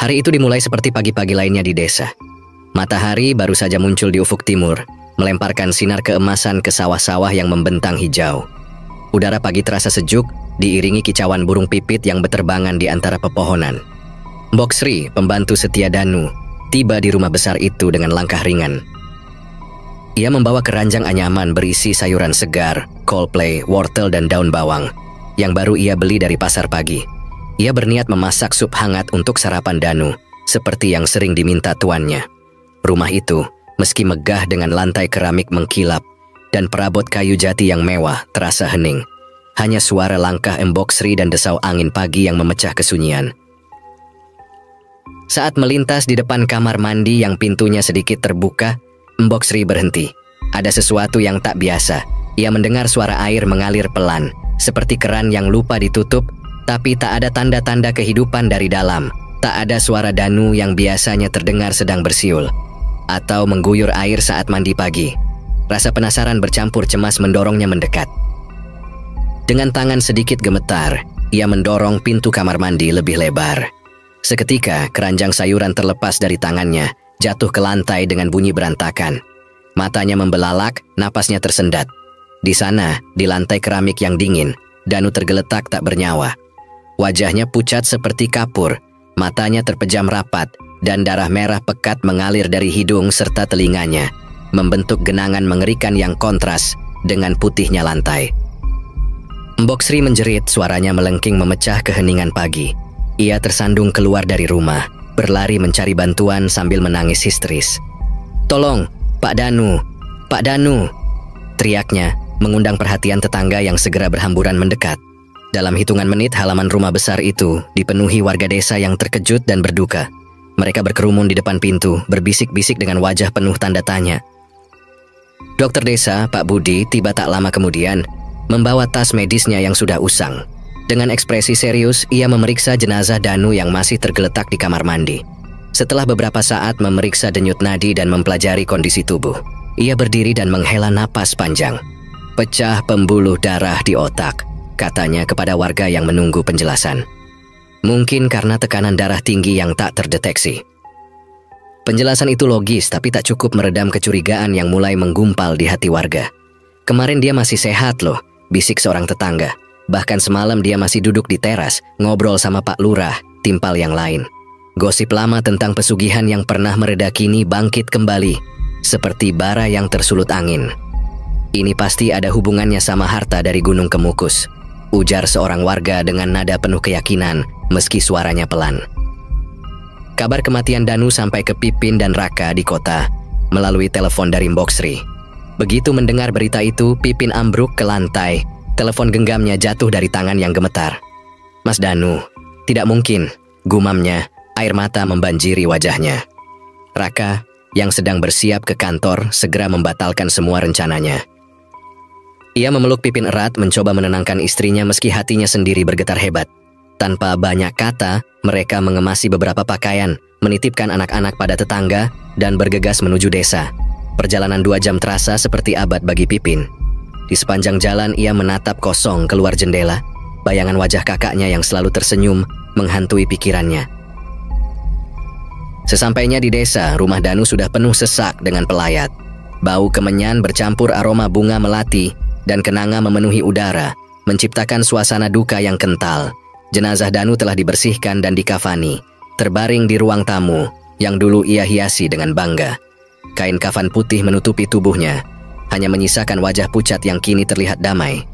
Hari itu dimulai seperti pagi-pagi lainnya di desa. Matahari baru saja muncul di ufuk timur, melemparkan sinar keemasan ke sawah-sawah yang membentang hijau. Udara pagi terasa sejuk, diiringi kicauan burung pipit yang berterbangan di antara pepohonan. Mbok Sri, pembantu setia Danu, tiba di rumah besar itu dengan langkah ringan. Ia membawa keranjang anyaman berisi sayuran segar, kol play, wortel dan daun bawang. yang baru ia beli dari pasar pagi. Ia berniat memasak sup hangat untuk sarapan Danu, seperti yang sering diminta tuannya. Rumah itu, meski megah dengan lantai keramik mengkilap dan perabot kayu jati yang mewah, terasa hening. Hanya suara langkah Mbok Sri dan desau angin pagi yang memecah kesunyian. Saat melintas di depan kamar mandi yang pintunya sedikit terbuka, Mbok Sri berhenti. Ada sesuatu yang tak biasa. Ia mendengar suara air mengalir pelan, seperti keran yang lupa ditutup, tapi tak ada tanda-tanda kehidupan dari dalam. Tak ada suara Danu yang biasanya terdengar sedang bersiul atau mengguyur air saat mandi pagi. Rasa penasaran bercampur cemas mendorongnya mendekat. Dengan tangan sedikit gemetar, ia mendorong pintu kamar mandi lebih lebar. Seketika, keranjang sayuran terlepas dari tangannya, jatuh ke lantai dengan bunyi berantakan. Matanya membelalak, napasnya tersendat. Di sana, di lantai keramik yang dingin, Danu tergeletak tak bernyawa. Wajahnya pucat seperti kapur, matanya terpejam rapat, dan darah merah pekat mengalir dari hidung serta telinganya, membentuk genangan mengerikan yang kontras dengan putihnya lantai. Mbok Sri menjerit, suaranya melengking memecah keheningan pagi. Ia tersandung keluar dari rumah, berlari mencari bantuan sambil menangis histeris. "Tolong, Pak Danu! Pak Danu!" teriaknya, mengundang perhatian tetangga yang segera berhamburan mendekat. Dalam hitungan menit, halaman rumah besar itu dipenuhi warga desa yang terkejut dan berduka. Mereka berkerumun di depan pintu, berbisik-bisik dengan wajah penuh tanda tanya. Dokter desa, Pak Budi, tiba tak lama kemudian, membawa tas medisnya yang sudah usang. Dengan ekspresi serius, ia memeriksa jenazah Danu yang masih tergeletak di kamar mandi. Setelah beberapa saat memeriksa denyut nadi dan mempelajari kondisi tubuh, ia berdiri dan menghela napas panjang. "Pecah pembuluh darah di otak," katanya kepada warga yang menunggu penjelasan. Mungkin karena tekanan darah tinggi yang tak terdeteksi. Penjelasan itu logis, tapi tak cukup meredam kecurigaan yang mulai menggumpal di hati warga. "Kemarin dia masih sehat loh," bisik seorang tetangga. Bahkan semalam dia masih duduk di teras, ngobrol sama Pak Lurah, timpal yang lain. Gosip lama tentang pesugihan yang pernah mereda kini bangkit kembali, seperti bara yang tersulut angin. "Ini pasti ada hubungannya sama harta dari Gunung Kemukus," ujar seorang warga dengan nada penuh keyakinan, meski suaranya pelan. Kabar kematian Danu sampai ke Pipin dan Raka di kota, melalui telepon dari Mbok Sri. Begitu mendengar berita itu, Pipin ambruk ke lantai. Telepon genggamnya jatuh dari tangan yang gemetar. "Mas Danu, tidak mungkin," gumamnya, air mata membanjiri wajahnya. Raka, yang sedang bersiap ke kantor, segera membatalkan semua rencananya. Ia memeluk Pipin erat, mencoba menenangkan istrinya meski hatinya sendiri bergetar hebat. Tanpa banyak kata, mereka mengemasi beberapa pakaian, menitipkan anak-anak pada tetangga, dan bergegas menuju desa. Perjalanan 2 jam terasa seperti abad bagi Pipin. Di sepanjang jalan ia menatap kosong keluar jendela. Bayangan wajah kakaknya yang selalu tersenyum menghantui pikirannya. Sesampainya di desa, rumah Danu sudah penuh sesak dengan pelayat. Bau kemenyan bercampur aroma bunga melati dan kenanga memenuhi udara, menciptakan suasana duka yang kental. Jenazah Danu telah dibersihkan dan dikafani, terbaring di ruang tamu yang dulu ia hiasi dengan bangga. Kain kafan putih menutupi tubuhnya, hanya menyisakan wajah pucat yang kini terlihat damai.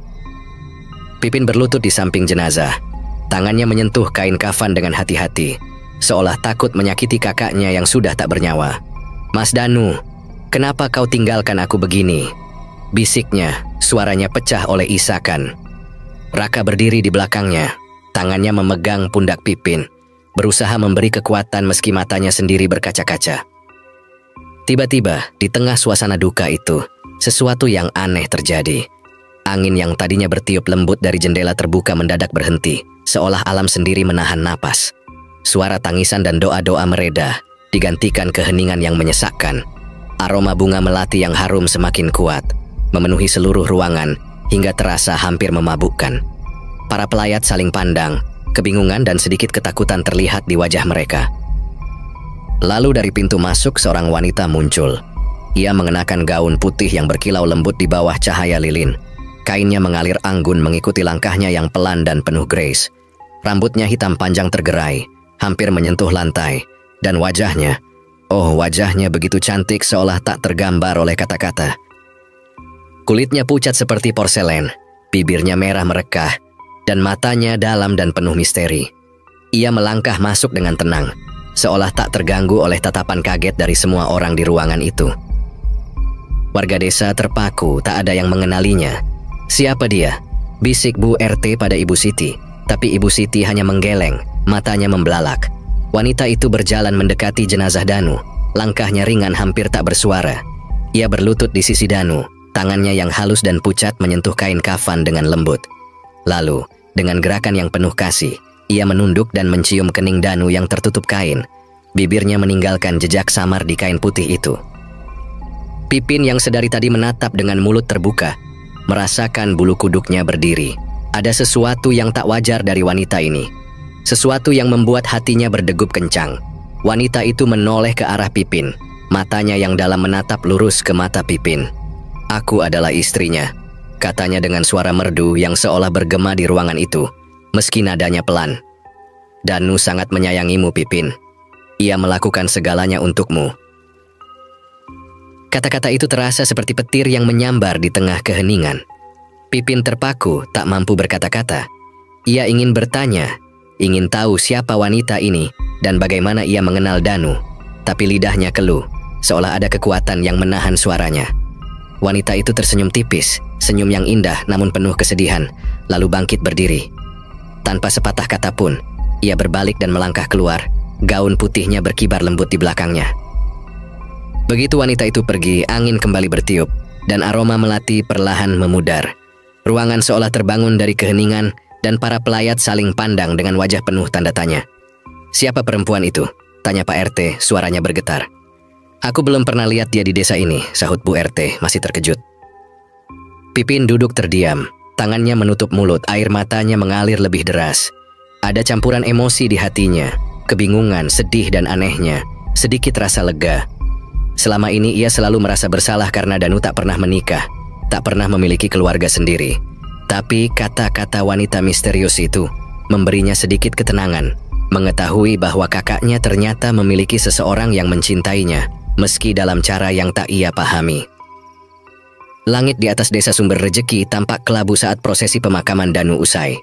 Pipin berlutut di samping jenazah. Tangannya menyentuh kain kafan dengan hati-hati, seolah takut menyakiti kakaknya yang sudah tak bernyawa. "Mas Danu, kenapa kau tinggalkan aku begini?" bisiknya, suaranya pecah oleh isakan. Raka berdiri di belakangnya, tangannya memegang pundak Pipin, berusaha memberi kekuatan meski matanya sendiri berkaca-kaca. Tiba-tiba, di tengah suasana duka itu, sesuatu yang aneh terjadi. Angin yang tadinya bertiup lembut dari jendela terbuka mendadak berhenti, seolah alam sendiri menahan napas. Suara tangisan dan doa-doa mereda, digantikan keheningan yang menyesakkan. Aroma bunga melati yang harum semakin kuat, memenuhi seluruh ruangan hingga terasa hampir memabukkan. Para pelayat saling pandang, kebingungan dan sedikit ketakutan terlihat di wajah mereka. Lalu dari pintu masuk seorang wanita muncul. Ia mengenakan gaun putih yang berkilau lembut di bawah cahaya lilin. Kainnya mengalir anggun mengikuti langkahnya yang pelan dan penuh grace. Rambutnya hitam panjang tergerai, hampir menyentuh lantai. Dan wajahnya, oh wajahnya begitu cantik seolah tak tergambar oleh kata-kata. Kulitnya pucat seperti porselen, bibirnya merah merekah, dan matanya dalam dan penuh misteri. Ia melangkah masuk dengan tenang, seolah tak terganggu oleh tatapan kaget dari semua orang di ruangan itu. Warga desa terpaku, tak ada yang mengenalinya. "Siapa dia?" bisik Bu RT pada Ibu Siti, tapi Ibu Siti hanya menggeleng, matanya membelalak. Wanita itu berjalan mendekati jenazah Danu. Langkahnya ringan, hampir tak bersuara. Ia berlutut di sisi Danu, tangannya yang halus dan pucat menyentuh kain kafan dengan lembut. Lalu, dengan gerakan yang penuh kasih, ia menunduk dan mencium kening Danu yang tertutup kain. Bibirnya meninggalkan jejak samar di kain putih itu. Pipin yang sedari tadi menatap dengan mulut terbuka, merasakan bulu kuduknya berdiri. Ada sesuatu yang tak wajar dari wanita ini. Sesuatu yang membuat hatinya berdegup kencang. Wanita itu menoleh ke arah Pipin. Matanya yang dalam menatap lurus ke mata Pipin. "Aku adalah istrinya," katanya dengan suara merdu yang seolah bergema di ruangan itu, meski nadanya pelan. "Danu sangat menyayangimu, Pipin. Ia melakukan segalanya untukmu." Kata-kata itu terasa seperti petir yang menyambar di tengah keheningan. Pipin terpaku, tak mampu berkata-kata. Ia ingin bertanya, ingin tahu siapa wanita ini dan bagaimana ia mengenal Danu. Tapi lidahnya keluh, seolah ada kekuatan yang menahan suaranya. Wanita itu tersenyum tipis, senyum yang indah namun penuh kesedihan, lalu bangkit berdiri. Tanpa sepatah kata pun, ia berbalik dan melangkah keluar. Gaun putihnya berkibar lembut di belakangnya. Begitu wanita itu pergi, angin kembali bertiup, dan aroma melati perlahan memudar. Ruangan seolah terbangun dari keheningan, dan para pelayat saling pandang dengan wajah penuh tanda tanya. "Siapa perempuan itu?" tanya Pak RT, suaranya bergetar. "Aku belum pernah lihat dia di desa ini," sahut Bu RT, masih terkejut. Pipin duduk terdiam, tangannya menutup mulut, air matanya mengalir lebih deras. Ada campuran emosi di hatinya, kebingungan, sedih dan anehnya, sedikit rasa lega. Selama ini ia selalu merasa bersalah karena Danu tak pernah menikah, tak pernah memiliki keluarga sendiri. Tapi kata-kata wanita misterius itu memberinya sedikit ketenangan, mengetahui bahwa kakaknya ternyata memiliki seseorang yang mencintainya, meski dalam cara yang tak ia pahami. Langit di atas desa Sumber Rejeki tampak kelabu saat prosesi pemakaman Danu usai.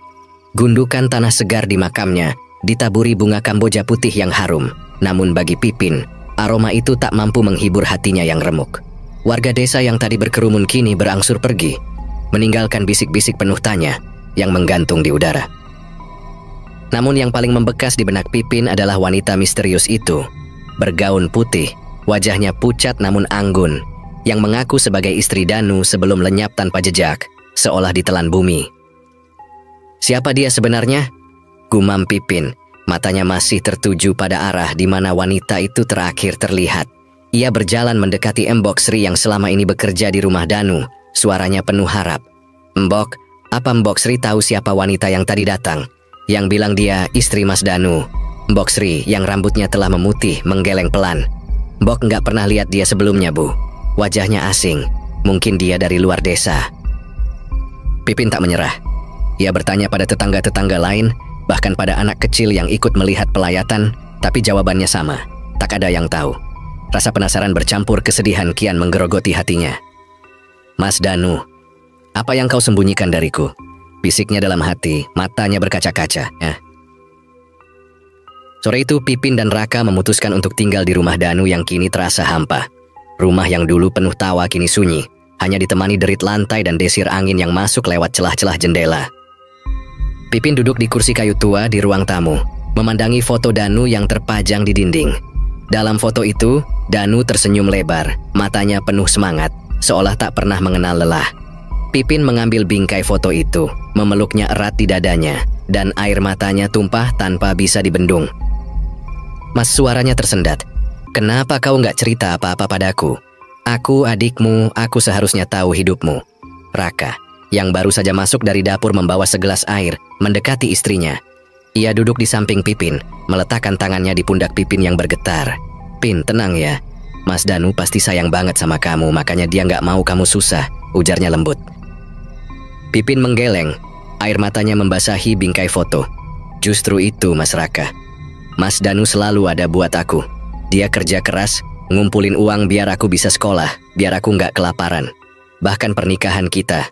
Gundukan tanah segar di makamnya ditaburi bunga kamboja putih yang harum, namun bagi Pipin, aroma itu tak mampu menghibur hatinya yang remuk. Warga desa yang tadi berkerumun kini berangsur pergi, meninggalkan bisik-bisik penuh tanya yang menggantung di udara. Namun yang paling membekas di benak Pipin adalah wanita misterius itu, bergaun putih, wajahnya pucat namun anggun, yang mengaku sebagai istri Danu sebelum lenyap tanpa jejak, seolah ditelan bumi. Siapa dia sebenarnya? Gumam Pipin, matanya masih tertuju pada arah di mana wanita itu terakhir terlihat. Ia berjalan mendekati Mbok Sri yang selama ini bekerja di rumah Danu, suaranya penuh harap. "Mbok, apa Mbok Sri tahu siapa wanita yang tadi datang? Yang bilang dia istri Mas Danu." Mbok Sri yang rambutnya telah memutih menggeleng pelan. "Mbok nggak pernah lihat dia sebelumnya, Bu. Wajahnya asing, mungkin dia dari luar desa." Pipin tak menyerah. Ia bertanya pada tetangga-tetangga lain, bahkan pada anak kecil yang ikut melihat pelayatan, tapi jawabannya sama, tak ada yang tahu. Rasa penasaran bercampur kesedihan kian menggerogoti hatinya. "Mas Danu, apa yang kau sembunyikan dariku?" bisiknya dalam hati, matanya berkaca-kaca. Sore itu Pipin dan Raka memutuskan untuk tinggal di rumah Danu yang kini terasa hampa. Rumah yang dulu penuh tawa kini sunyi, hanya ditemani derit lantai dan desir angin yang masuk lewat celah-celah jendela. Pipin duduk di kursi kayu tua di ruang tamu, memandangi foto Danu yang terpajang di dinding. Dalam foto itu, Danu tersenyum lebar, matanya penuh semangat, seolah tak pernah mengenal lelah. Pipin mengambil bingkai foto itu, memeluknya erat di dadanya, dan air matanya tumpah tanpa bisa dibendung. "Mas," suaranya tersendat, "kenapa kau nggak cerita apa-apa padaku? Aku adikmu, aku seharusnya tahu hidupmu." Raka, yang baru saja masuk dari dapur membawa segelas air, mendekati istrinya. Ia duduk di samping Pipin, meletakkan tangannya di pundak Pipin yang bergetar. "Pin, tenang ya. Mas Danu pasti sayang banget sama kamu, makanya dia nggak mau kamu susah," ujarnya lembut. Pipin menggeleng, air matanya membasahi bingkai foto. "Justru itu, Mas Raka. Mas Danu selalu ada buat aku. Dia kerja keras, ngumpulin uang biar aku bisa sekolah, biar aku nggak kelaparan. Bahkan pernikahan kita,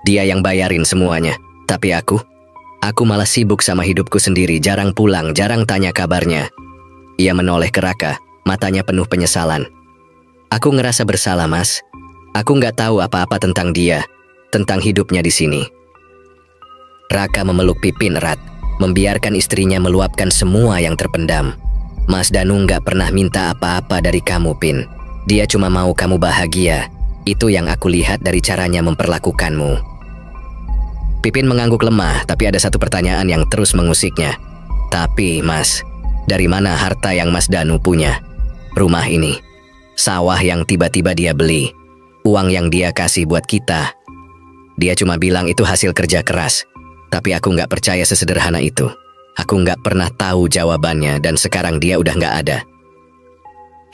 dia yang bayarin semuanya. Tapi Aku malah sibuk sama hidupku sendiri, jarang pulang, jarang tanya kabarnya. Ia menoleh ke Raka, matanya penuh penyesalan. Aku ngerasa bersalah, Mas. Aku nggak tahu apa-apa tentang dia, tentang hidupnya di sini. Raka memeluk Pipin erat, membiarkan istrinya meluapkan semua yang terpendam. Mas Danu nggak pernah minta apa-apa dari kamu, Pin. Dia cuma mau kamu bahagia. Itu yang aku lihat dari caranya memperlakukanmu. Pipin mengangguk lemah, tapi ada satu pertanyaan yang terus mengusiknya. Tapi, Mas, dari mana harta yang Mas Danu punya? Rumah ini, sawah yang tiba-tiba dia beli, uang yang dia kasih buat kita. Dia cuma bilang itu hasil kerja keras, tapi aku nggak percaya sesederhana itu. Aku nggak pernah tahu jawabannya dan sekarang dia udah nggak ada.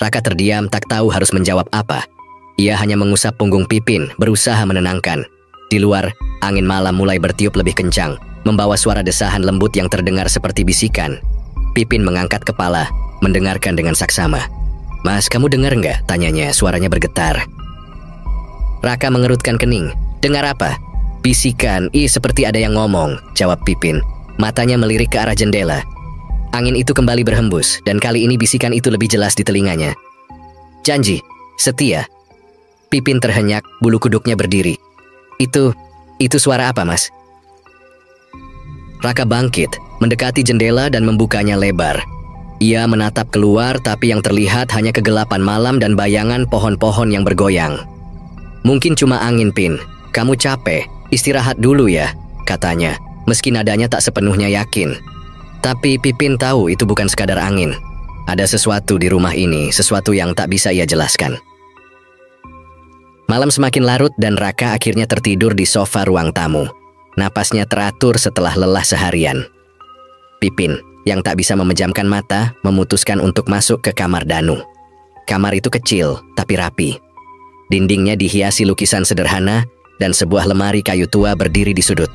Raka terdiam, tak tahu harus menjawab apa. Ia hanya mengusap punggung Pipin, berusaha menenangkan. Di luar, angin malam mulai bertiup lebih kencang, membawa suara desahan lembut yang terdengar seperti bisikan. Pipin mengangkat kepala, mendengarkan dengan saksama. Mas, kamu dengar nggak? Tanyanya, suaranya bergetar. Raka mengerutkan kening. Dengar apa? Bisikan, seperti ada yang ngomong, jawab Pipin. Matanya melirik ke arah jendela. Angin itu kembali berhembus, dan kali ini bisikan itu lebih jelas di telinganya. Janji, setia. Pipin terhenyak, bulu kuduknya berdiri. Itu suara apa, Mas? Raka bangkit, mendekati jendela dan membukanya lebar. Ia menatap keluar, tapi yang terlihat hanya kegelapan malam dan bayangan pohon-pohon yang bergoyang. Mungkin cuma angin, Pin. Kamu capek, istirahat dulu ya, katanya, meski nadanya tak sepenuhnya yakin. Tapi Pipin tahu itu bukan sekadar angin. Ada sesuatu di rumah ini, sesuatu yang tak bisa ia jelaskan. Malam semakin larut dan Raka akhirnya tertidur di sofa ruang tamu. Napasnya teratur setelah lelah seharian. Pipin, yang tak bisa memejamkan mata, memutuskan untuk masuk ke kamar Danu. Kamar itu kecil, tapi rapi. Dindingnya dihiasi lukisan sederhana, dan sebuah lemari kayu tua berdiri di sudut.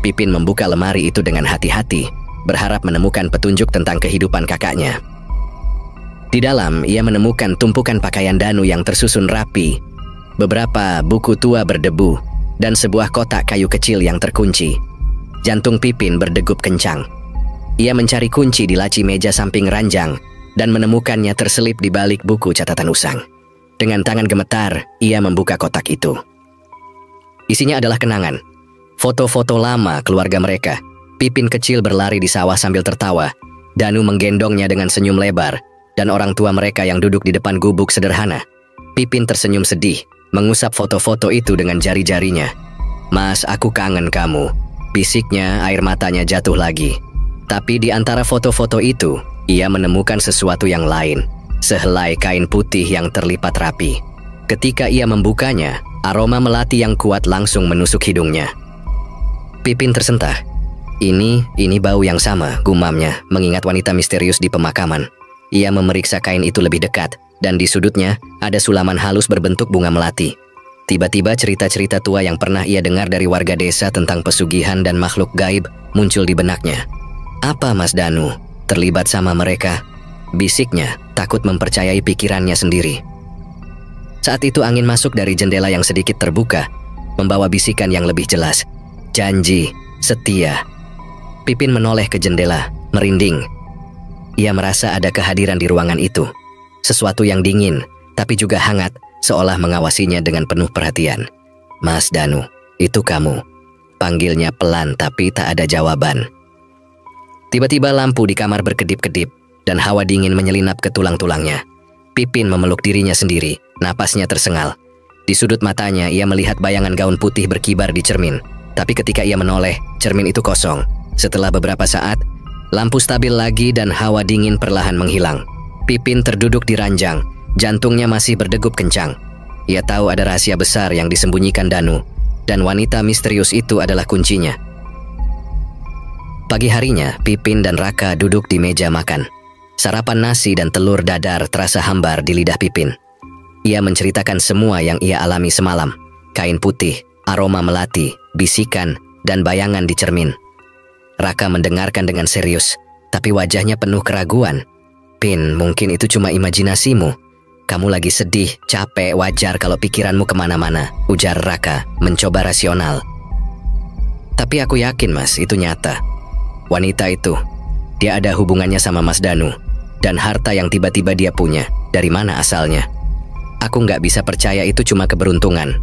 Pipin membuka lemari itu dengan hati-hati, berharap menemukan petunjuk tentang kehidupan kakaknya. Di dalam, ia menemukan tumpukan pakaian Danu yang tersusun rapi, beberapa buku tua berdebu, dan sebuah kotak kayu kecil yang terkunci. Jantung Pipin berdegup kencang. Ia mencari kunci di laci meja samping ranjang dan menemukannya terselip di balik buku catatan usang. Dengan tangan gemetar, ia membuka kotak itu. Isinya adalah kenangan. Foto-foto lama keluarga mereka. Pipin kecil berlari di sawah sambil tertawa. Danu menggendongnya dengan senyum lebar, dan orang tua mereka yang duduk di depan gubuk sederhana. Pipin tersenyum sedih, mengusap foto-foto itu dengan jari-jarinya. Mas, aku kangen kamu. Bisiknya, air matanya jatuh lagi. Tapi di antara foto-foto itu, ia menemukan sesuatu yang lain. Sehelai kain putih yang terlipat rapi. Ketika ia membukanya, aroma melati yang kuat langsung menusuk hidungnya. Pipin tersentak. Ini bau yang sama, gumamnya, mengingat wanita misterius di pemakaman. Ia memeriksa kain itu lebih dekat, dan di sudutnya ada sulaman halus berbentuk bunga melati. Tiba-tiba cerita-cerita tua yang pernah ia dengar dari warga desa tentang pesugihan dan makhluk gaib muncul di benaknya. Apa Mas Danu terlibat sama mereka? Bisiknya, takut mempercayai pikirannya sendiri. Saat itu angin masuk dari jendela yang sedikit terbuka, membawa bisikan yang lebih jelas. Janji, setia. Pipin menoleh ke jendela, merinding. Ia merasa ada kehadiran di ruangan itu. Sesuatu yang dingin, tapi juga hangat, seolah mengawasinya dengan penuh perhatian. Mas Danu, itu kamu. Panggilnya pelan tapi tak ada jawaban. Tiba-tiba lampu di kamar berkedip-kedip, dan hawa dingin menyelinap ke tulang-tulangnya. Pipin memeluk dirinya sendiri, napasnya tersengal. Di sudut matanya ia melihat bayangan gaun putih berkibar di cermin. Tapi ketika ia menoleh, cermin itu kosong. Setelah beberapa saat, lampu stabil lagi dan hawa dingin perlahan menghilang. Pipin terduduk di ranjang, jantungnya masih berdegup kencang. Ia tahu ada rahasia besar yang disembunyikan Danu, dan wanita misterius itu adalah kuncinya. Pagi harinya, Pipin dan Raka duduk di meja makan. Sarapan nasi dan telur dadar terasa hambar di lidah Pipin. Ia menceritakan semua yang ia alami semalam. Kain putih, aroma melati, bisikan, dan bayangan di cermin. Raka mendengarkan dengan serius, tapi wajahnya penuh keraguan. Pin, mungkin itu cuma imajinasimu. Kamu lagi sedih, capek, wajar kalau pikiranmu kemana-mana, ujar Raka, mencoba rasional. Tapi aku yakin Mas, itu nyata. Wanita itu, dia ada hubungannya sama Mas Danu. Dan harta yang tiba-tiba dia punya, dari mana asalnya? Aku nggak bisa percaya itu cuma keberuntungan.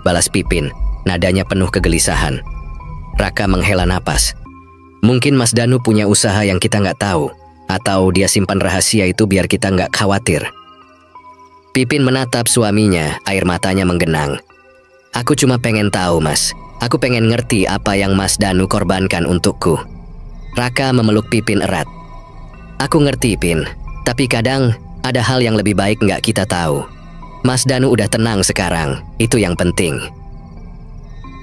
Balas Pipin, nadanya penuh kegelisahan. Raka menghela napas. Mungkin Mas Danu punya usaha yang kita nggak tahu. Atau dia simpan rahasia itu biar kita nggak khawatir. Pipin menatap suaminya, air matanya menggenang. Aku cuma pengen tahu, Mas. Aku pengen ngerti apa yang Mas Danu korbankan untukku. Raka memeluk Pipin erat. Aku ngerti, Pin. Tapi kadang ada hal yang lebih baik nggak kita tahu. Mas Danu udah tenang sekarang, itu yang penting.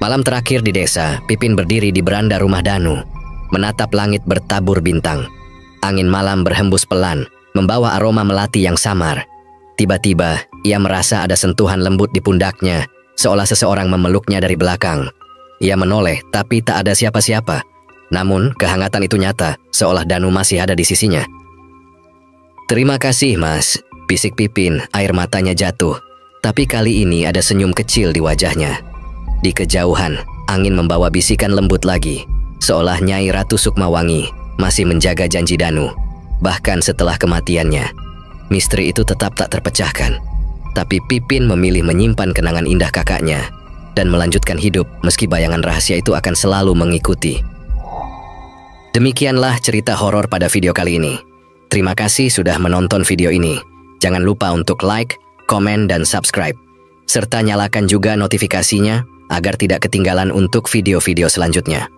Malam terakhir di desa, Pipin berdiri di beranda rumah Danu, menatap langit bertabur bintang. Angin malam berhembus pelan, membawa aroma melati yang samar. Tiba-tiba, ia merasa ada sentuhan lembut di pundaknya, seolah seseorang memeluknya dari belakang. Ia menoleh, tapi tak ada siapa-siapa. Namun, kehangatan itu nyata, seolah Danu masih ada di sisinya. Terima kasih, Mas, bisik Pipin, air matanya jatuh. Tapi kali ini ada senyum kecil di wajahnya. Di kejauhan, angin membawa bisikan lembut lagi, seolah Nyai Ratu Sukmawangi masih menjaga janji Danu. Bahkan setelah kematiannya, misteri itu tetap tak terpecahkan. Tapi Pipin memilih menyimpan kenangan indah kakaknya dan melanjutkan hidup meski bayangan rahasia itu akan selalu mengikuti. Demikianlah cerita horor pada video kali ini. Terima kasih sudah menonton video ini. Jangan lupa untuk like, komen, dan subscribe. Serta nyalakan juga notifikasinya agar tidak ketinggalan untuk video-video selanjutnya.